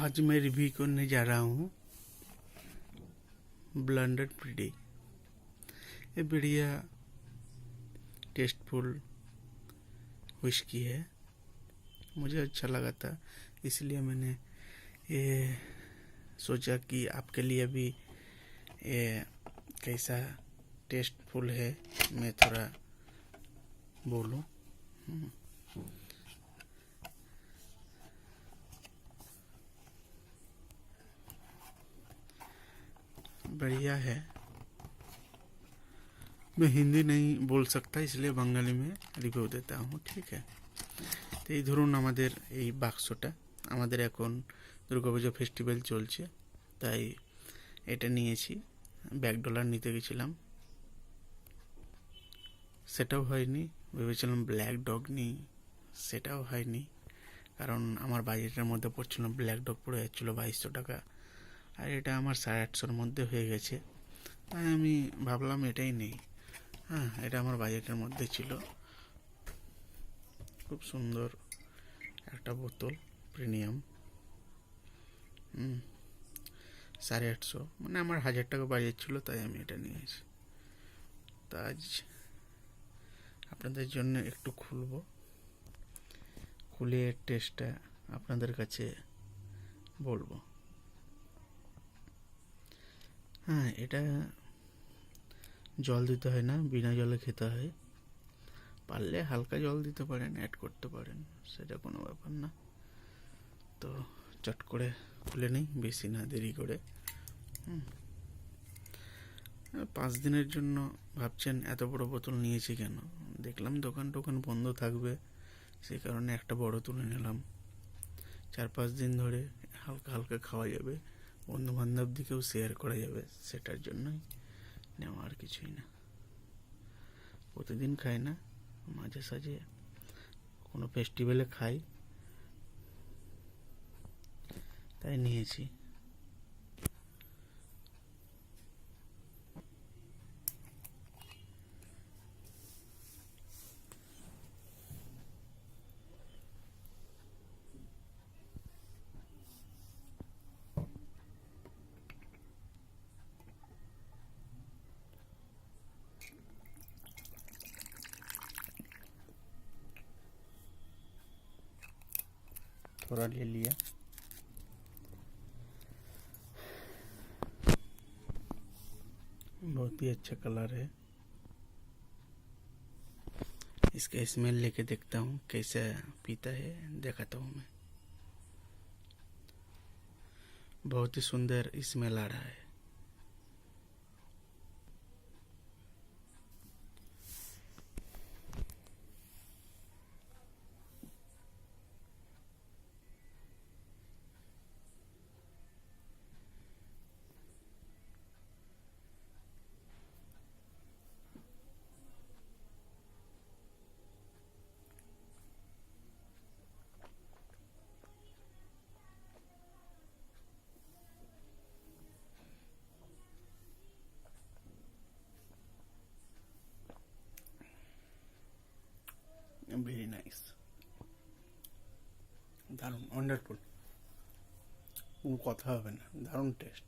आज मैं रिव्यू करने जा रहा हूँ ब्लेंडेड ब्रीडी। ये बढ़िया टेस्टफुल विस्की है, मुझे अच्छा लगा था, इसलिए मैंने ये सोचा कि आपके लिए भी ये कैसा टेस्टफुल है मैं थोड़ा बोलूँ। बढ़िया है। मैं हिंदी नहीं बोल सकता, इसलिए बंगाली में रिव्यू देता हूँ, ठीक है। তো এই ধরুন আমাদের এই বাক্সটা, আমাদের এখন দুর্গাপূজা ফেস্টিভ্যাল চলছে, তাই এটা নিয়েছি। $1 নিতে গেছিলাম, সেটাও হয়নি। ভেবেছিলাম ব্ল্যাক ডগ নিই, সেটাও হয়নি, কারণ আমার বাজেটের মধ্যে পড়ছিল। ব্ল্যাক ডগ পড়ে যাচ্ছিলো 2200 টাকা, আর এটা আমার 850-র মধ্যে হয়ে গেছে, তাই আমি ভাবলাম এটাই নেই। হ্যাঁ, এটা আমার বাজেটের মধ্যে ছিল। খুব সুন্দর একটা বোতল, প্রিমিয়াম। 850, মানে আমার 1000 টাকা বাজেট ছিল, তাই আমি এটা নিয়েছি। তা আজ আপনাদের জন্য একটু খুলে এর টেস্টটা আপনাদের কাছে বলবো। হ্যাঁ, এটা জল দিতে হয় না, বিনা জলে খেতে হয়। পারলে হালকা জল দিতে পারেন, অ্যাড করতে পারেন, সেটা কোনো ব্যাপার না। তো চট করে খুলে নেই, বেশি না দেরি করে। 5 দিনের জন্য ভাবছেন এত বড় বোতল নিয়েছি কেন? দেখলাম দোকান বন্ধ থাকবে, সেই কারণে একটা বড় তুলে নিলাম। 4-5 দিন ধরে হালকা হালকা খাওয়া যাবে, বন্ধু বান্ধব দিকেও শেয়ার করা যাবে, সেটার জন্যই নেওয়া, আর কিছুই না। প্রতিদিন খাই না, মাঝে সাঝে কোনো ফেস্টিভ্যালে খাই, তাই নিয়েছি। थोड़ा ले लिया, बहुत ही अच्छा कलर है। इसका स्मेल लेके देखता हूँ कैसा पीता है, दिखाता हूँ मैं। बहुत ही सुंदर स्मेल आ रहा है। ভেরি নাইস, দারুণ, ওয়ান্ডারফুল, কোনো কথা হবে না, দারুণ টেস্ট।